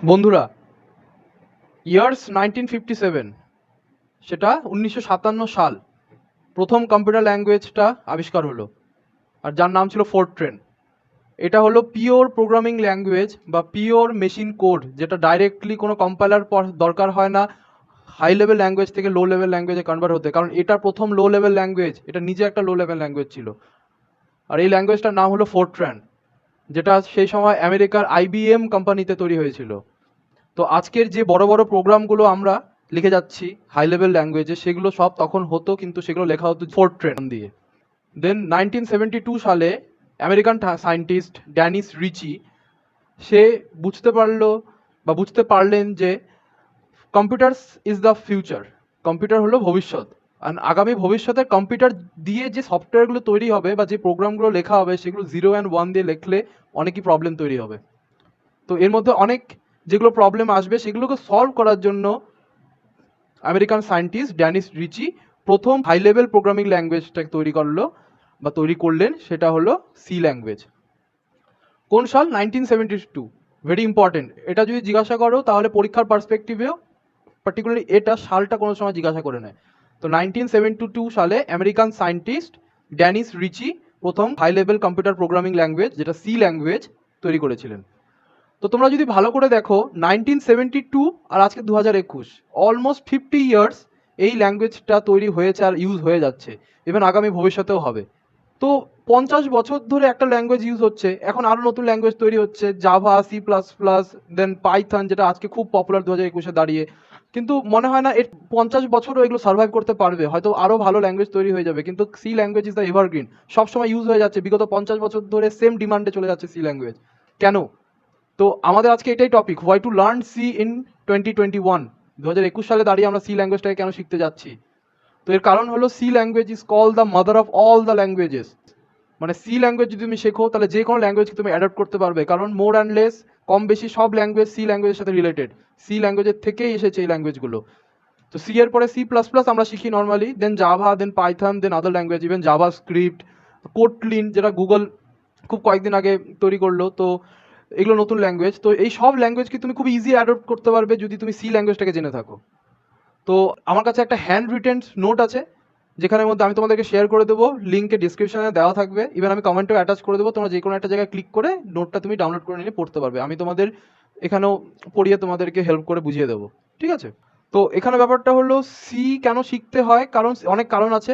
বন্ধুরা, ইয়ার্স 1957 সেটা 1957 সাল প্রথম কম্পিউটার ল্যাঙ্গুয়েজটা আবিষ্কার হলো, আর যার নাম ছিল ফোরট্রেন। এটা হলো পিওর প্রোগ্রামিং ল্যাঙ্গুয়েজ বা পিওর মেশিন কোড, যেটা ডাইরেক্টলি কোনো কম্পাইলার দরকার হয় না হাই লেভেল ল্যাঙ্গুয়েজ থেকে লো লেভেল ল্যাঙ্গুয়েজে কনভার্ট হতে, কারণ এটা প্রথম লো লেভেল ল্যাঙ্গুয়েজ, এটা নিজে একটা লো লেভেল ল্যাঙ্গুয়েজ ছিল। আর এই ল্যাঙ্গুয়েজটার নাম হলো ফোরট্রান, যেটা সেই সময় আমেরিকার IBM কোম্পানিতে তৈরি হয়েছিল। তো আজকের যে বড় বড় প্রোগ্রামগুলো আমরা লিখে যাচ্ছি হাই লেভেল ল্যাঙ্গুয়েজে, সেগুলো সব তখন হতো, কিন্তু সেগুলো লেখা হতো ফোরট্রান দিয়ে। দেন 1972 সালে আমেরিকান সায়েন্টিস্ট ড্যানিস রিচি সে বুঝতে পারলেন যে computers is the future, computer হলো ভবিষ্যৎ। আর আগামী ভবিষ্যতে কম্পিউটার দিয়ে যে সফটওয়্যারগুলো তৈরি হবে বা যে প্রোগ্রামগুলো লেখা হবে, সেগুলো 0 and 1 দিয়ে লিখলে অনেকই প্রবলেম তৈরি হবে। তো এর মধ্যে অনেক যেগুলো প্রবলেম আসবে সেগুলোকে সলভ করার জন্য আমেরিকান সায়েন্টিস্ট ড্যানিস রিচি প্রথম হাই লেভেল প্রোগ্রামিং ল্যাঙ্গুয়েজটা তৈরি করলেন, সেটা হলো সি ল্যাঙ্গুয়েজ। কোন সাল? 1972। ভেরি ইম্পর্টেন্ট, এটা যদি জিজ্ঞাসা করো তাহলে পরীক্ষার পার্সপেক্টিভেও পার্টিকুলারলি এটা সালটা কোনো সময় জিজ্ঞাসা করে নেয়। তো 1972 সালে আমেরিকান সায়েন্টিস্ট ড্যানিস রিচি প্রথম high level computer programming language, যেটা সি ল্যাঙ্গুয়েজ, তৈরি করেছিলেন। তো তোমরা যদি ভালো করে দেখো, 1972 আর আজকে 2021, অলমোস্ট 50 ইয়ার্স এই ল্যাঙ্গুয়েজটা তৈরি হয়েছে আর ইউজ হয়ে যাচ্ছে, ইভেন আগামী ভবিষ্যতেও হবে। তো 50 বছর ধরে একটা ল্যাঙ্গুয়েজ ইউজ হচ্ছে, এখন আরও নতুন ল্যাঙ্গুয়েজ তৈরি হচ্ছে, জাভা, C++, দেন পাইথন, যেটা আজকে খুব পপুলার 2021-এ দাঁড়িয়ে। কিন্তু মনে হয় না 50 বছরও এগুলো সার্ভাইভ করতে পারবে, হয়তো আরও ভালো ল্যাঙ্গুয়েজ তৈরি হয়ে যাবে, কিন্তু C language is the evergreen, সবসময় ইউজ হয়ে যাচ্ছে, বিগত 50 বছর ধরে সেম ডিমান্ডে চলে যাচ্ছে সি ল্যাঙ্গুয়েজ। কেন? তো আমাদের আজকে এটাই topic, why to learn C in 2021। 2021 সালে দাঁড়িয়ে আমরা সি ল্যাঙ্গুয়েজটাকে কেন শিখতে যাচ্ছি? তো এর কারণ হলো C language is call the mother of all the languages. মানে সি ল্যাঙ্গুয়েজ যদি তুমি শেখো তাহলে যে কোনো ল্যাঙ্গুয়েজকে তুমি অ্যাডাপ্ট করতে পারবে, কারণ মোর অ্যান্ড লেস কম বেশি সব ল্যাঙ্গুয়েজ সি ল্যাঙ্গুয়েজের সাথে রিলেটেড, সি ল্যাঙ্গুয়েজের থেকেই এসেছে এই ল্যাঙ্গুয়েজগুলো। তো সি এর পরে C++ আমরা শিখি normally, then Java, then Python, then other language, even JavaScript, Kotlin, যেটা গুগল খুব কয়েকদিন আগে তৈরি করলো। তো এগুলো নতুন ল্যাঙ্গুয়েজ। তো এই সব ল্যাঙ্গুয়েজকে তুমি খুব ইজি অ্যাডপ্ট করতে পারবে যদি তুমি সি ল্যাঙ্গুয়েজটাকে জেনে থাকো। তো আমার কাছে একটা হ্যান্ড রিটেন নোট আছে, যেখানের মধ্যে আমি তোমাদেরকে শেয়ার করে দেবো, লিঙ্কে ডিসক্রিপশনে দেওয়া থাকবে, ইভেন আমি কমেন্টেও অ্যাটাচ করে দেবো, তোমরা যে কোনো একটা জায়গায় ক্লিক করে নোটটা তুমি ডাউনলোড করে নিয়ে পড়তে পারবে। আমি তোমাদের এখানেও পড়িয়ে তোমাদেরকে হেল্প করে বুঝিয়ে দেবো, ঠিক আছে? তো এখানে ব্যাপারটা হলো সি কেন শিখতে হয়, কারণ অনেক কারণ আছে,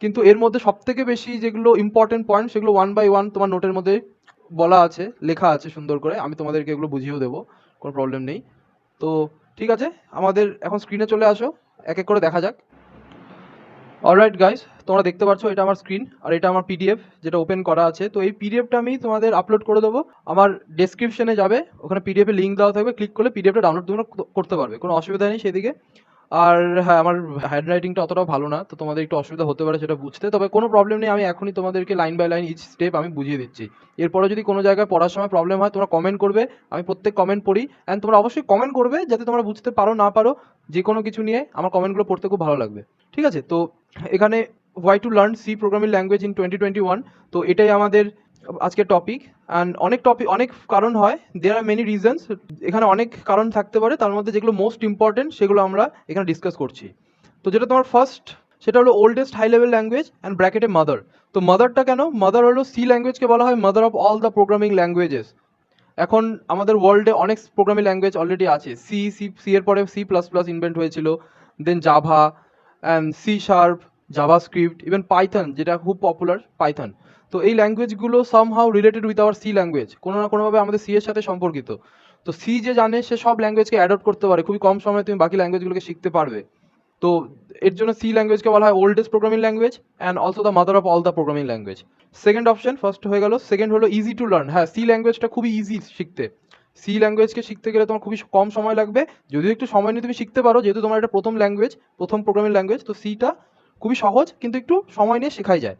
কিন্তু এর মধ্যে সবথেকে বেশি যেগুলো ইম্পর্টেন্ট পয়েন্ট সেগুলো 1 by 1 তোমার নোটের মধ্যে বলা আছে, লেখা আছে সুন্দর করে, আমি তোমাদেরকে এগুলো বুঝিয়েও দেবো, কোনো প্রবলেম নেই। তো ঠিক আছে, আমাদের এখন স্ক্রিনে চলে আসো, এক এক করে দেখা যাক। অলরাইট গাইস, তোমরা দেখতে পাচ্ছ এটা আমার স্ক্রিন আর এটা আমার পিডিএফ যেটা ওপেন করা আছে। তো এই পিডিএফটা আমি তোমাদের আপলোড করে দেবো, আমার ডেসক্রিপশনে যাবে, ওখানে পিডিএফ এর লিঙ্ক দেওয়া থাকবে, ক্লিক করলে পিডিএফটা ডাউনলোড তোমরা করতে পারবে, কোনো অসুবিধা নেই সেদিকে। আর হ্যাঁ, আমার হ্যান্ড রাইটিংটা অতটাও ভালো না, তো তোমাদের একটু অসুবিধা হতে পারে সেটা বুঝতে, তবে কোনো প্রবলেম নেই, আমি এখনই তোমাদেরকে line by line each step আমি বুঝিয়ে দিচ্ছি। এরপরে যদি কোনো জায়গায় পড়ার সময় প্রবলেম হয় তোমরা কমেন্ট করবে, আমি প্রত্যেক কমেন্ট পড়ি, অ্যান্ড তোমরা অবশ্যই কমেন্ট করবে যাতে তোমরা বুঝতে পারো না পারো, যে কোনো কিছু নিয়ে আমার কমেন্টগুলো পড়তে খুব ভালো লাগবে, ঠিক আছে? তো এখানে why to learn C programming language in 2021, তো এটাই আমাদের আজকের টপিক। অ্যান্ড অনেক কারণ হয়, দেয়ার আর মেনি রিজনস, এখানে অনেক কারণ থাকতে পারে, তার মধ্যে যেগুলো মোস্ট ইম্পর্টেন্ট সেগুলো আমরা এখানে ডিসকাস করছি। তো যেটা তোমার ফার্স্ট, সেটা হলো oldest high level language and ব্র্যাকেটে মাদার। তো মাদারটা কেন? মাদার হলো সি ল্যাঙ্গুয়েজকে বলা হয় mother of all the programming languages. এখন আমাদের ওয়ার্ল্ডে অনেক প্রোগ্রামিং ল্যাঙ্গুয়েজ অলরেডি আছে, সি এর পরে C++ ইনভেন্ট হয়েছিল, then Java and C#, JavaScript, even Python, যেটা খুব পপুলার পাইথন। তো এই ল্যাঙ্গুয়েজগুলো somehow related with our C language, কোনো না কোনোভাবে আমাদের সি এর সাথে সম্পর্কিত। তো সি যে জানে সে সব ল্যাঙ্গুয়েজকে অ্যাডপ্ট করতে পারে, খুবই কম সময়ে তুমি বাকি ল্যাঙ্গুয়েজগুলোকে শিখতে পারবে। তো এর জন্য সি ল্যাঙ্গুয়েজকে বলা হয় oldest programming language and also the mother of all the programming language. Second option first হয়ে গেল, সেকেন্ড হলো ইজি টু লার্ন। হ্যাঁ, সি ল্যাঙ্গুয়েজটা খুবই ইজি শিখতে, সি ল্যাঙ্গুয়েজকে শিখতে গেলে তোমার খুবই কম সময় লাগবে, যদিও একটু সময় নিয়ে তুমি শিখতে পারো, যেহেতু তোমার এটা প্রথম ল্যাঙ্গুয়েজ, প্রথম প্রোগ্রামিং ল্যাঙ্গুয়েজ, তো সিটা খুবই সহজ, কিন্তু একটু সময় নিয়ে শেখাই যায়।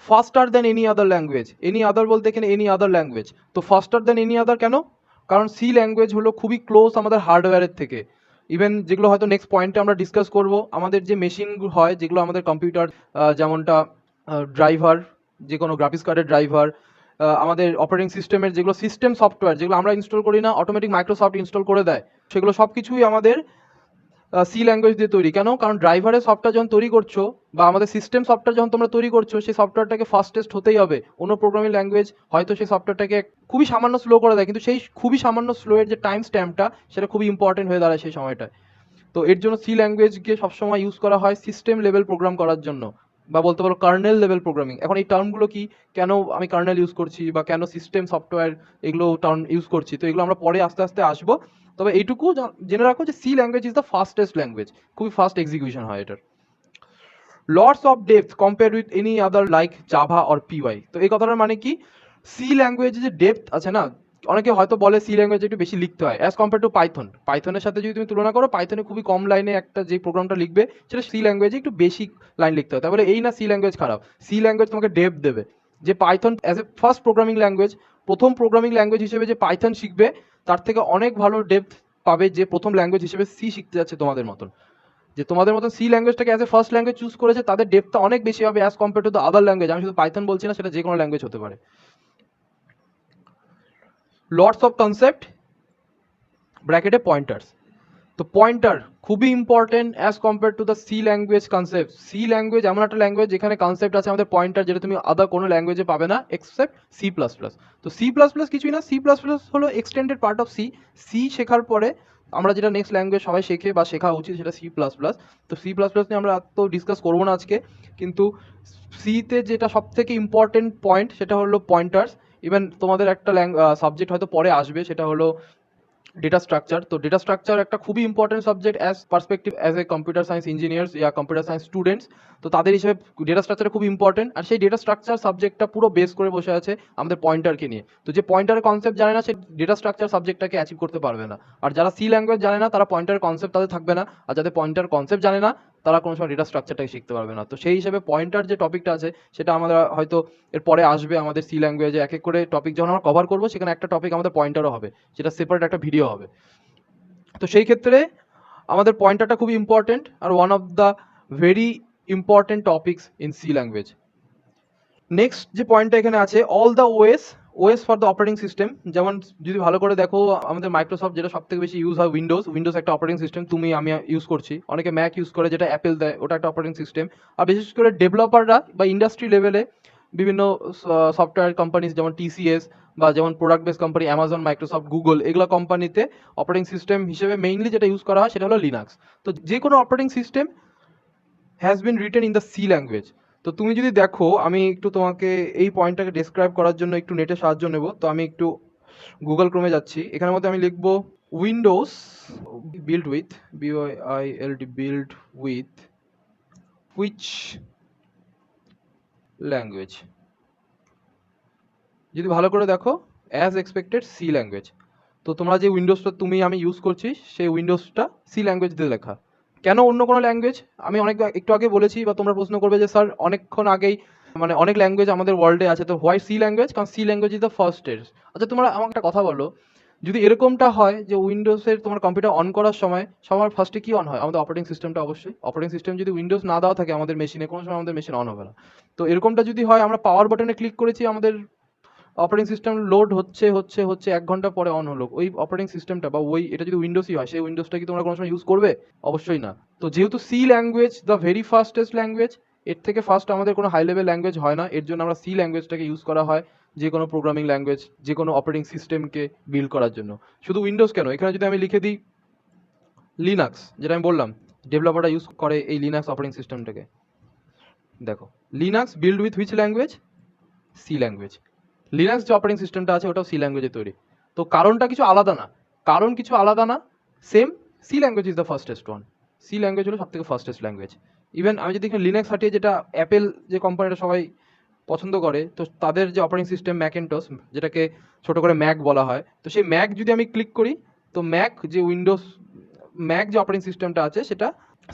ফাস্টার than any other language, any other বলতে এখানে এনি আদার ল্যাঙ্গুয়েজ। তো ফাস্টার দ্যান এনি আদার কেন? কারণ সি ল্যাঙ্গুয়েজ হলো খুবই ক্লোজ আমাদের হার্ডওয়্যারের থেকে, ইভেন যেগুলো হয়তো নেক্সট পয়েন্টে আমরা ডিসকাস করব, আমাদের যে মেশিন হয় যেগুলো আমাদের কম্পিউটার, যেমনটা ড্রাইভার, যে কোনো গ্রাফিক্স কার্ডের ড্রাইভার, আমাদের অপারেটিং সিস্টেমের যেগুলো সিস্টেম সফটওয়্যার যেগুলো আমরা ইনস্টল করি না, অটোমেটিক মাইক্রোসফট ইনস্টল করে দেয়, সেগুলো সব কিছুই আমাদের সি ল্যাঙ্গুয়েজ দিয়ে তৈরি। কেন? কারণ ড্রাইভারের সফটওয়্যার যখন তৈরি করছো বা আমাদের সিস্টেম সফটওয়্যার যখন তোমরা তৈরি করছো, সেই সফটওয়্যারটাকে ফাস্টেস্ট হতেই হবে। অন্য প্রোগ্রামিং ল্যাঙ্গুয়েজ হয়তো সেই সফটওয়্যারটাকে খুবই সামান্য স্লো করে দেয়, কিন্তু সেই খুবই সামান্য স্লো এর যে টাইম স্ট্যাম্পটা, সেটা খুবই ইম্পর্টেন্ট হয়ে দাঁড়ায় সেই সময়টায়। তো এর জন্য সি ল্যাঙ্গুয়েজকে সবসময় ইউজ করা হয় সিস্টেম লেভেল প্রোগ্রাম করার জন্য, বা বলতে পারো কার্নেল লেভেল প্রোগ্রামিং। এখন এই টার্মগুলো কি, কেন আমি কার্নেল ইউজ করছি বা কেন সিস্টেম সফটওয়্যার এগুলো টার্ম ইউজ করছি, তো এগুলো আমরা পরে আস্তে আস্তে আসবো। তবে এইটুকু জেনে রাখো যে C language is the fastest language, খুবই ফাস্ট এক্সিকিউশন হয় এটার। Lots of depth compare with any other like Java or PY. তো এই কথাটার মানে কি, সি ল্যাঙ্গুয়েজে যে ডেপথ আছে না, অনেকে হয়তো বলে সি ল্যাঙ্গুয়েজ একটু বেশি লিখতে হয় অ্যাজ কম্পেয়ার টু পাইথন। পাইথনের সাথে যদি তুমি তুলনা করো, পাইথনে খুবই কম লাইনে একটা যে প্রোগ্রামটা লিখবে, সেটা সি ল্যাঙ্গুয়েজে একটু বেশি লাইন লিখতে হয়। তারপরে এই না সি ল্যাঙ্গুয়েজ খারাপ, সি ল্যাঙ্গুয়েজ তোমাকে ডেপথ দেবে। যে Python as a first programming language, প্রথম প্রোগ্রামিং ল্যাঙ্গুয়েজ হিসেবে যে পাইথন শিখবে, তার থেকে অনেক ভালো ডেপথ পাবে যে প্রথম ল্যাঙ্গুয়েজ হিসেবে সি শিখতে যাচ্ছে তোমাদের মতন। যে তোমাদের মতন সি ল্যাঙ্গুয়েজটাকে as a first language choose করেছে, তাদের ডেপথটা অনেক বেশি হবে as compare to the other language. আমি শুধু পাইথন বলছি না, সেটা যে কোনো ল্যাঙ্গুয়েজ হতে পারে। লটস অফ কনসেপ্ট ব্র্যাকেটে পয়েন্টার্স। তো পয়েন্টার খুবই important as compare to the C language concept. C language এমন একটা ল্যাঙ্গুয়েজ যেখানে কনসেপ্ট আছে আমাদের পয়েন্টার, যেটা তুমি আদার কোনো ল্যাঙ্গুয়েজে পাবে না এক্সেপ্ট সি প্লাস প্লাস। তো সি প্লাস প্লাস কিছুই না, সি প্লাস প্লাস হলো extended part of C. C শেখার পরে আমরা যেটা নেক্সট ল্যাঙ্গুয়েজ সবাই শেখে বা শেখা উচিত, সেটা সি প্লাস প্লাস। তো সি প্লাস প্লাস নিয়ে আমরা তো ডিসকাস করবো না আজকে, কিন্তু সিতে যেটা সব থেকে ইম্পর্টেন্ট পয়েন্ট, সেটা হলো পয়েন্টার্স। ইভেন তোমাদের একটা সাবজেক্ট হয়তো পরে আসবে, সেটা হলো ডেটা স্ট্রাকচার। তো ডেটা স্ট্রাকচার একটা খুবই important subject as perspective as a computer science engineers yeah computer science students. তো তাদের হিসেবে ডেটা স্ট্রাকচার খুব ইম্পর্টেন্ট, আর সেই ডেটা স্ট্রাকচার সাবজেক্টটা পুরো বেস করে বসে আছে আমাদের পয়েন্টারকে নিয়ে। তো যে পয়েন্টারের কনসেপ্ট জানে না, সে ডেটা স্ট্রাকচার সাবজেক্টটাকে অ্যাচিভ করতে পারবে না। আর যারা সি ল্যাঙ্গুয়েজ জানে না, তারা পয়েন্টারের কনসেপ্ট তাদের থাকবে না, আর যাদের পয়েন্টার কনসেপ্ট জানে না, তারা কোনো সময় ডেটা স্ট্রাকচারটাকে শিখতে পারবে না। তো সেই হিসেবে পয়েন্টার যে টপিকটা আছে, সেটা আমরা হয়তো এর পরে আসবে আমাদের সি ল্যাঙ্গুয়েজে। এক এক করে টপিক যখন আমরা কভার করবো, সেখানে একটা টপিক আমাদের পয়েন্টারও হবে, সেটা সেপারেট একটা ভিডিও হবে। তো সেই ক্ষেত্রে আমাদের পয়েন্টারটা খুবই ইম্পর্টেন্ট, আর one of the very important topics in C language. Next যে পয়েন্টটা এখানে আছে, all the OS for the operating system. যেমন যদি ভালো করে দেখো, আমাদের মাইক্রোসফট যেটা সব থেকে বেশি ইউজ হয়, উইন্ডোজ একটা অপারেটিং সিস্টেম, তুমি আমি ইউজ করছি। অনেকে ম্যাক ইউজ করে, যেটা অ্যাপেল দেয়, ওটা একটা অপারেটিং সিস্টেম। আর বিশেষ করে ডেভেলপাররা বা ইন্ডাস্ট্রি লেভেলে বিভিন্ন সফটওয়্যার কোম্পানি যেমন টিসিএস, বা যেমন product base company Amazon, Microsoft, Google, এগুলো কোম্পানিতে অপারেটিং সিস্টেম হিসেবে মেইনলি যেটা ইউজ করা হয়, সেটা হলো লিনাক্স। তো যে কোনো operating system has been written in the C language. তো তুমি যদি দেখো, আমি একটু তোমাকে এই পয়েন্টটাকে ডেসক্রাইব করার জন্য একটু নেটের সাহায্য নেব। তো আমি একটু গুগল ক্রোমে যাচ্ছি, এখানের মধ্যে আমি লিখবো Windows build with, B O I L D, build with which language. যদি ভালো করে দেখো, অ্যাজ এক্সপেক্টেড সি ল্যাঙ্গুয়েজ। তো তোমরা যে উইন্ডোজটা তুমি আমি ইউজ করছি, সেই উইন্ডোজটা সি ল্যাঙ্গুয়েজ দিয়ে লেখা। কেন অন্য কোনো ল্যাঙ্গুয়েজ? আমি একটু আগে বলেছি, বা তোমরা প্রশ্ন করবে যে স্যার অনেকক্ষণ আগেই, মানে অনেক ল্যাঙ্গুয়েজ আমাদের ওয়ার্ল্ডে আছে, তো হোয়াই সি ল্যাঙ্গুয়েজ? কারণ C language is the first এর। আচ্ছা, তোমরা আমাকে একটা কথা বলো, যদি এরকমটা হয় যে উইন্ডোজের তোমার কম্পিউটার অন করার সময় সবার ফার্স্টে কি অন হয়? আমাদের অপারেটিং সিস্টেমটা। অবশ্যই অপারেটিং সিস্টেম যদি উইন্ডোজ না দেওয়া থাকে আমাদের মেশিনে, কোনো সময় আমাদের মেশিন অন হবে না। তো এরকমটা যদি হয়, আমরা পাওয়ার বাটনে ক্লিক করেছি, আমাদের অপারেটিং সিস্টেম লোড হচ্ছে হচ্ছে হচ্ছে 1 ঘন্টা পরে অন হলো, ওই অপারেটিং সিস্টেমটা বা ওই, এটা যদি উইন্ডোজই হয়, সেই উইন্ডোজটা কি তোমরা কোনো সময় ইউজ করবে? অবশ্যই না। তো যেহেতু C language the very fastest language, এর থেকে ফার্স্ট আমাদের কোনো হাই লেভেল ল্যাঙ্গুয়েজ হয় না, এর জন্য আমরা সি ল্যাঙ্গুয়েজটাকে ইউজ করা হয় যে কোনো প্রোগ্রামিং ল্যাঙ্গুয়েজ, যে কোনো অপারেটিং সিস্টেমকে বিল্ড করার জন্য। শুধু উইন্ডোজ কেন, এখানে যদি আমি লিখে দিই লিনাক্স, যেটা আমি বললাম ডেভেলপাররা ইউজ করে এই লিনাক্স অপারেটিং সিস্টেমটাকে, দেখো Linux build with which language? C language. Linux যে অপারেটিং সিস্টেমটা আছে, ওটাও সি ল্যাঙ্গুয়েজে তৈরি। তো কারণটা কিছু আলাদা না, কারণ কিছু আলাদা না, same. C language is the fastest one. C language হলো সব থেকে ফার্স্টেস্ট ল্যাঙ্গুয়েজ। ইভেন আমি যদি এখানে লিনাক্স হাটিয়ে, যেটা অ্যাপেল যে কোম্পানিটা সবাই পছন্দ করে, তো তাদের যে অপারেটিং সিস্টেম ম্যাকেন্টস, যেটাকে ছোট করে ম্যাক বলা হয়, তো সেই ম্যাক যদি আমি ক্লিক করি, তো ম্যাক যে উইন্ডোজ ম্যাক যে অপারেটিং সিস্টেমটা আছে, সেটা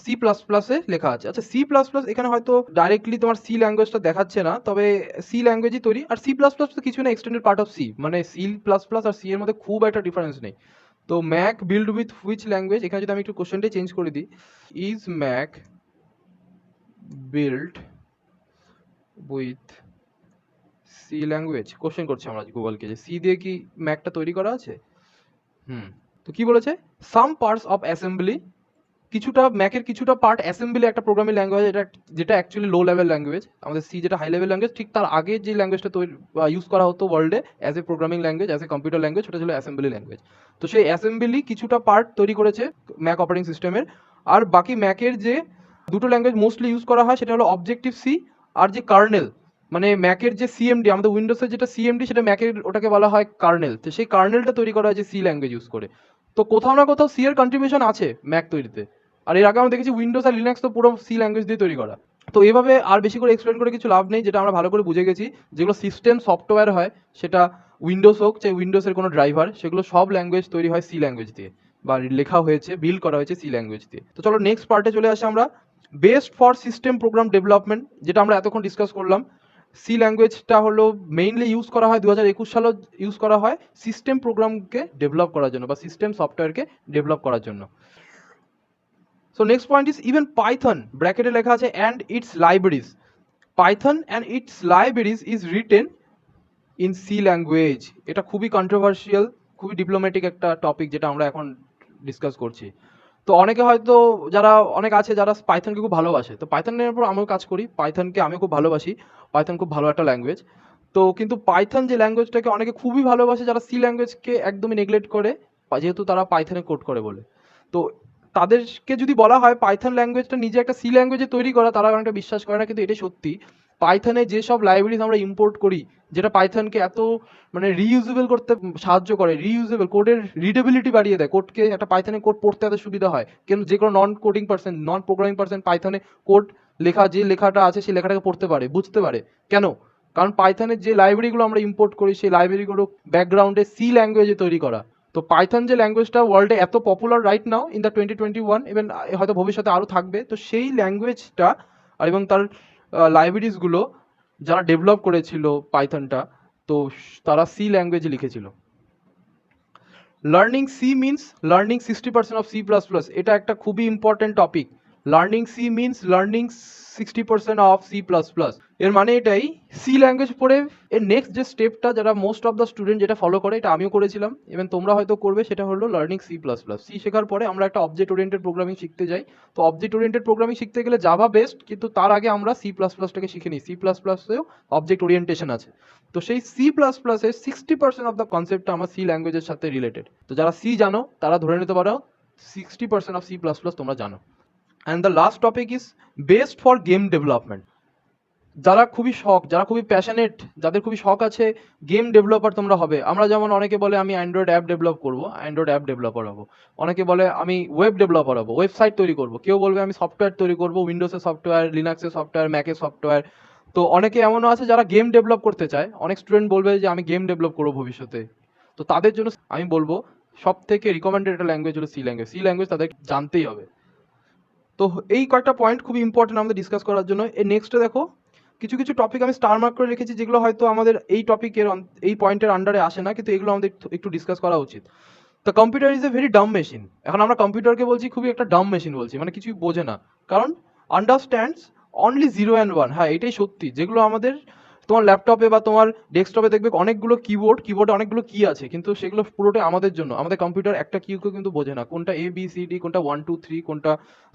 সি প্লাস প্লাসে লেখা আছে। আচ্ছা, সি প্লাস প্লাস এখানে হয়তো ডাইরেক্টলি তোমার সি ল্যাঙ্গুয়েজটা দেখাচ্ছে না, তবে সি ল্যাঙ্গুয়েজই তৈরি। আর সি প্লাস প্লাস তো কিছু না, এক্সটেন্ডেড পার্ট অফ সি। মানে সি প্লাস প্লাস আর সি এর মধ্যে খুব একটা ডিফারেন্স নেই। তো Mac build with which language, এখানে যদি আমি একটু কোশ্চেনটাই চেঞ্জ করে দিই, is Mac build with C language question করছি আমরা গুগলকে, যে সি দিয়ে কি ম্যাকটা তৈরি করা আছে। তো কি বলেছে, সাম পার্টস অফ অ্যাসেম্বলি, কিছুটা ম্যাকের কিছুটা পার্ট অ্যাসেম্বলি একটা প্রোগ্রামিং ল্যাঙ্গুয়েজ, এটা যেটা অ্যাকচুয়ালি লো লেভেল ল্যাঙ্গুয়েজ। আমাদের সি যেটা হাই লেভেল ল্যাঙ্গুয়েজ, ঠিক তার আগে যে ল্যাঙ্গুয়েজটা তৈরি ইউজ করা হতো ওয়ার্ল্ডে as a programming language, as a computer language, সেটা ছিল অ্যাসেম্বলি ল্যাঙ্গুয়েজ। তো সেই অ্যাসেম্বলি কিছুটা পার্ট তৈরি করেছে ম্যাক অপারেটিং সিস্টেমের। আর বাকি ম্যাকের যে দুটো ল্যাঙ্গুয়েজ মোস্টলি ইউজ করা হয় সেটা হলো অবজেক্টিভ সি আর যে কার্নেল, মানে ম্যাকের যে সিএমডি, আমাদের উইন্ডোজের যেটা সিএমডি, সেটা ম্যাকের ওটাকে বলা হয় কার্নেল। তো সেই কার্নেলটা তৈরি করা হয়েছে সি ল্যাঙ্গুয়েজ ইউজ করে। তো কোথাও না কোথাও সি এর কন্ট্রিবিউশন আছে ম্যাক তৈরিতে। আর এর আগে আমরা দেখেছি উইন্ডোজ আর লিনাক্স তো পুরো সি ল্যাঙ্গুয়েজ দিয়ে তৈরি করা। তো এভাবে আর বেশি করে এক্সপ্লেন করে কিছু লাভ নেই, যেটা আমরা ভালো করে বুঝে গেছি, যেগুলো সিস্টেম সফটওয়্যার হয়, সেটা উইন্ডোজ হোক চাই উইন্ডোজের কোনো ড্রাইভার, সেগুলো সব ল্যাঙ্গুয়েজ তৈরি হয় সি ল্যাঙ্গুয়েজ দিয়ে, বা লেখা হয়েছে বিল্ড করা হয়েছে সি ল্যাঙ্গুয়েজ দিয়ে। তো চলো নেক্সট পার্টে চলে আসি আমরা, best for system program development, যেটা আমরা এতক্ষণ ডিসকাস করলাম। সি ল্যাঙ্গুয়েজটা হলো মেইনলি ইউজ করা হয় 2021 সালে ইউজ করা হয় সিস্টেম প্রোগ্রামকে ডেভেলপ করার জন্য বা সিস্টেম সফটওয়্যারকে ডেভেলপ করার জন্য। So next point is even Python ব্র্যাকেটে লেখা আছে and its libraries, Python and its libraries is written in C language। এটা খুবই কন্ট্রোভার্সিয়াল, খুবই ডিপ্লোম্যাটিক একটা টপিক, যেটা আমরা এখন ডিসকাস করছি। তো অনেকে হয়তো যারা অনেক আছে যারা পাইথনকে খুব ভালোবাসে, তো পাইথনের উপর আমিও কাজ করি, পাইথনকে আমি খুব ভালোবাসি, পাইথন খুব ভালো একটা ল্যাঙ্গুয়েজ। তো কিন্তু পাইথন যে ল্যাঙ্গুয়েজটাকে অনেকে খুবই ভালোবাসে, যারা সি ল্যাঙ্গুয়েজকে একদমই নেগলেক্ট করে, যেহেতু তারা পাইথনে কোড করে বলে। তো তাদেরকে যদি বলা হয় পাইথন ল্যাঙ্গুয়েজটা নিজে একটা সি ল্যাঙ্গুয়েজে তৈরি করা, তারা অনেকটা বিশ্বাস করে না, কিন্তু এটাই সত্যি। পাইথনে যেসব লাইব্রেরিজ আমরা ইম্পোর্ট করি, যেটা পাইথনকে এত মানে রিইউজেবল করতে সাহায্য করে, রিইউজেবল কোডের রিডেবিলিটি বাড়িয়ে দেয়, কোডকে একটা পাইথনে কোড পড়তে এত সুবিধা হয়, কিন্তু যে কোনো নন কোডিং পার্সন, নন প্রোগ্রামিং পার্সন পাইথনে কোড লেখা, যে লেখাটা আছে সেই লেখাটাকে পড়তে পারে, বুঝতে পারে। কেন? কারণ পাইথনের যে লাইব্রেরিগুলো আমরা ইম্পোর্ট করি, সেই লাইব্রেরিগুলো ব্যাকগ্রাউন্ডে সি ল্যাঙ্গুয়েজে তৈরি করা। তো পাইথন যে ল্যাঙ্গুয়েজটা ওয়ার্ল্ডে এত popular right now in the 2021, even হয়তো ভবিষ্যতে আরও থাকবে, তো সেই ল্যাঙ্গুয়েজটা আর এবং তার লাইব্রেরিজগুলো যারা ডেভেলপ করেছিল পাইথনটা, তো তারা সি ল্যাঙ্গুয়েজে লিখেছিল। Learning C means learning 60% of C++, এটা একটা খুবই important topic. Learning C means learning 60% of C++। এর মানে এটাই, সি ল্যাঙ্গুয়েজ পড়ে এর নেক্সট যে স্টেপটা, যারা মোস্ট অফ দ্য স্টুডেন্ট যেটা ফলো করে, এটা আমিও করেছিলাম, ইভেন তোমরা হয়তো করবে, সেটা হলো লার্নিং C++। সি শেখার পরে আমরা একটা অবজেক্ট ওরিয়েন্টেড প্রোগ্রামিং শিখতে যাই। তো অবজেক্ট ওরিয়েন্টেড প্রোগ্রামিং শিখতে গেলে জাভা বেস্ট, কিন্তু তার আগে আমরা C++টাকে শিখে নিই। C++এও অবজেক্ট ওরিয়েন্টেশন আছে। তো সেই C++-এর 60% অফ দ্য কনসেপ্টটা আমার সি ল্যাঙ্গুয়েজের সাথে রিলেটেড। তো যারা সি জানো তারা ধরে নিতে পারো 60% অফ C++ তোমরা জানো। And the last topic is best for game development. যারা খুবই শখ, যারা খুবই প্যাশনেট, যাদের খুবই শখ আছে গেম ডেভেলপার তোমরা হবে। আমরা যেমন অনেকে বলে আমি অ্যান্ড্রয়েড অ্যাপ ডেভেলপ করবো, অ্যান্ড্রয়েড অ্যাপ ডেভেলপার হবো। অনেকে বলে আমি ওয়েব ডেভেলপার হবো, ওয়েবসাইট তৈরি করবো। কেউ বলবে আমি সফটওয়্যার তৈরি করবো, উইন্ডোজের সফটওয়্যার, লিনাক্সের সফটওয়্যার, ম্যাকের সফটওয়্যার। তো অনেকে এমনও আছে যারা গেম ডেভেলপ করতে চায়। অনেক স্টুডেন্ট বলবে যে আমি গেম ডেভেলপ করবো ভবিষ্যতে। তো তাদের জন্য আমি বলবো সব থেকে রিকমেন্ডেড একটা ল্যাঙ্গুয়েজ হলো সি ল্যাঙ্গুয়েজ। সি ল্যাঙ্গুয়েজ তাদের জানতেই হবে। তো এই কয়েকটা পয়েন্ট খুবই ইম্পর্টেন্ট আমাদের ডিসকাস করার জন্য। এর নেক্সটে দেখো কিছু কিছু টপিক আমি স্টার মার্ক করে রেখেছি, যেগুলো হয়তো আমাদের এই টপিকের এই পয়েন্টের আন্ডারে আসে না, কিন্তু এগুলো আমাদের একটু ডিসকাস করা উচিত। তো computer is a very Dam machine. এখন আমরা কম্পিউটারকে বলছি খুবই একটা ডাম মেশিন বলছি, মানে কিছুই বোঝে না, কারণ আন্ডারস্ট্যান্ডস অনলি 0 and 1। হ্যাঁ, এটাই সত্যি। যেগুলো আমাদের তোমার ল্যাপটপে বা তোমার ডেস্কটপে দেখবে অনেকগুলো কিবোর্ডে অনেকগুলো কি আছে, কিন্তু সেগুলো পুরোটাই আমাদের জন্য। আমাদের কম্পিউটার একটা কিউকে কিন্তু বোঝে না, কোনটা ABCD, কোনটা 1 2 3, কোনটা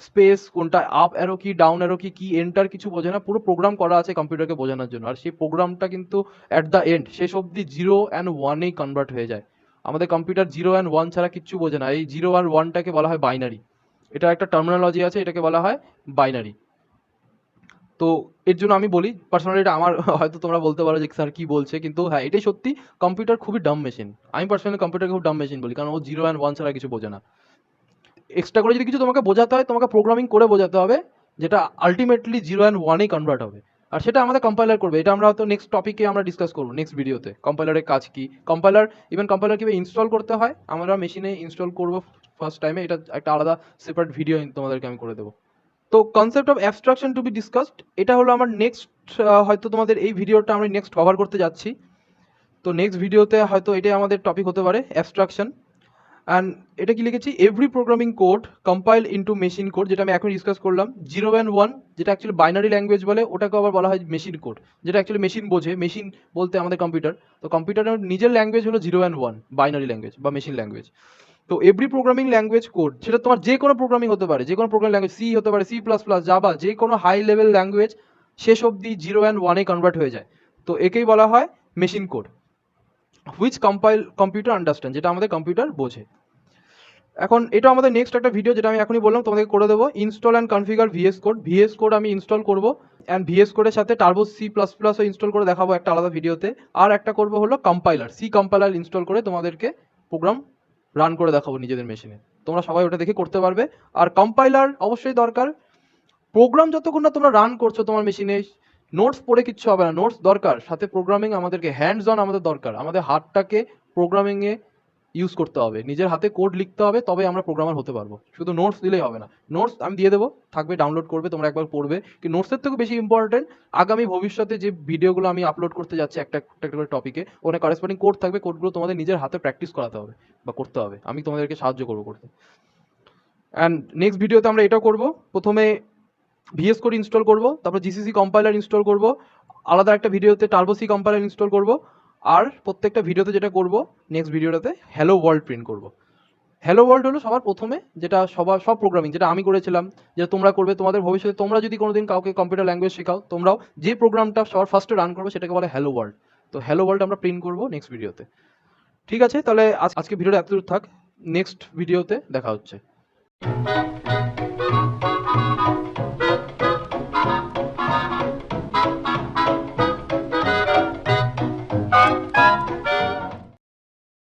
স্পেস, কোনটা আপ অ্যারো কি, ডাউন অ্যারো কি এন্টার, কিছু বোঝে না। পুরো প্রোগ্রাম করা আছে কম্পিউটারকে বোঝানোর জন্য, আর সেই প্রোগ্রামটা কিন্তু অ্যাট দ্য এন্ড শেষ অবধি 0 and 1-এই কনভার্ট হয়ে যায়। আমাদের কম্পিউটার 0 and 1 ছাড়া কিচ্ছু বোঝে না। এই 0 আর 1টাকে বলা হয় বাইনারি। এটা একটা টার্মিনোলজি আছে, এটাকে বলা হয় বাইনারি। তো এর জন্য আমি বলি পার্সোনালি, এটা আমার হয়তো তোমরা বলতে পারো যে স্যার কি বলছে, কিন্তু হ্যাঁ এটাই সত্যি, কম্পিউটার খুবই ডাম মেশিন। আমি পার্সোনালি কম্পিউটারকে খুব ডাম মেশিন বলি, কারণ ও 0 and 1 ছাড়া কিছু বোঝে না। এক্সট্রা করে যদি কিছু তোমাকে বোঝাতে হয়, তোমাকে প্রোগ্রামিং করে বোঝাতে হবে, যেটা আলটিমেটলি 0 and 1-এই কনভার্ট হবে। আর সেটা আমাদের কম্পাইলার করবে। এটা আমরা হয়তো নেক্সট টপিকে আমরা ডিসকাস করবো, নেক্সট ভিডিওতে, কম্পাইলারের কাজ কি, কম্পাইলার কীভাবে ইনস্টল করতে হয় আমরা মেশিনে ইনস্টল করবো ফার্স্ট টাইমে। এটা একটা আলাদা সেপারেট ভিডিও তোমাদেরকে আমি করে দেবো। তো concept of abstraction to be discussed, এটা হলো আমার নেক্সট, হয়তো তোমাদের এই ভিডিওটা আমরা নেক্সট কভার করতে যাচ্ছি। তো নেক্সট ভিডিওতে হয়তো এটাই আমাদের টপিক হতে পারে, অ্যাবস্ট্রাকশন। অ্যান্ড এটা কি লিখেছি, every programming code compile into machine code, যেটা আমি এখন ডিসকাস করলাম। 0 and 1 যেটা অ্যাকচুয়ালি বাইনারি ল্যাঙ্গুয়েজ বলে, ওটাকে আবার বলা হয় মেশিন কোড, যেটা অ্যাকচুয়ালি মেশিন বোঝে। মেশিন বলতে আমাদের কম্পিউটার, তো কম্পিউটারের নিজের ল্যাঙ্গুয়েজ হলো 0 and 1 বাইনারি ল্যাঙ্গুয়েজ বা মেশিন ল্যাঙ্গুয়েজ। তো এভরি প্রোগ্রামিং ল্যাঙ্গুয়েজ কোড, সেটা তোমার যে কোনো প্রোগ্রামিং হতে পারে, যে কোনো প্রোগ্রামিং ল্যাঙ্গুয়েজ, সি হতে পারে, C++, জাভা, যে কোনো হাই লেভেল ল্যাঙ্গুয়েজ শেষ অবধি 0 and 1 কনভার্ট হয়ে যায়। তো একেই বলা হয় machine code, which computer understand, যেটা আমাদের কম্পিউটার বোঝে। এখন এটা আমাদের নেক্সট একটা ভিডিও, যেটা আমি এখনই বললাম তোমাদেরকে করে দেবো, install and configure VS code. VS code আমি ইনস্টল করবো, অ্যান্ড ভিএস কোডের সাথে টার্বো C++ও ইনস্টল করে দেখাবো একটা আলাদা ভিডিওতে। আর একটা করবো হলো কম্পাইলার, সি কম্পাইলার ইনস্টল করে তোমাদেরকে প্রোগ্রাম রান করে দেখাবো নিজেদের মেশিনে। তোমরা সবাই ওটা দেখে করতে পারবে। আর কম্পাইলার অবশ্যই দরকার। প্রোগ্রাম যতক্ষণ না তোমরা রান করছো তোমার মেশিনে, নোটস পড়ে কিচ্ছু হবে না, নোটস দরকার। সাথে প্রোগ্রামিং আমাদেরকে হ্যান্ডস অন আমাদের দরকার, আমাদের হাতটাকে প্রোগ্রামিংয়ে ইউজ করতে হবে, নিজের হাতে কোড লিখতে হবে, তবে আমরা প্রোগ্রামার হতে পারবো। শুধু নোটস দিলেই হবে না। নোটস আমি দিয়ে দেবো, থাকবে, ডাউনলোড করবে, তোমরা একবার পড়বে। কি নোটসের থেকেও বেশি ইম্পর্টেন্ট আগামী ভবিষ্যতে যে ভিডিওগুলো আমি আপলোড করতে যাচ্ছি একটা একটা করে টপিকে, ওখানে করেসপন্ডিং কোড থাকবে, কোডগুলো তোমাদের নিজের হাতে প্র্যাকটিস করাতে হবে বা করতে হবে, আমি তোমাদেরকে সাহায্য করবো করতে। অ্যান্ড নেক্সট ভিডিওতে আমরা এটাও করবো, প্রথমে ভিএস কোড ইনস্টল করবো, তারপর জিসিসি কম্পাইলার ইনস্টল করবো, আলাদা একটা ভিডিওতে টার্বো সি কম্পাইলার ইনস্টল করবো, আর প্রত্যেকটা ভিডিওতে যেটা করবো, নেক্সট ভিডিওটাতে হ্যালো ওয়ার্ল্ড প্রিন্ট করবো। হ্যালো ওয়ার্ল্ড হলো সবার প্রথমে, যেটা সব প্রোগ্রামিং যেটা আমি করেছিলাম, যেটা তোমরা করবে তোমাদের ভবিষ্যতে। তোমরা যদি কোনোদিন কাউকে কম্পিউটার ল্যাঙ্গুয়েজ শেখাও, তোমরাও যে প্রোগ্রামটা সবার ফার্স্টে রান করবে সেটাকে বলে হ্যালো ওয়ার্ল্ড। তো হ্যালো ওয়ার্ল্ড আমরা প্রিন্ট করবো নেক্সট ভিডিওতে। ঠিক আছে, তাহলে আজকে ভিডিওটা এতদূর থাক, নেক্সট ভিডিওতে দেখা হচ্ছে।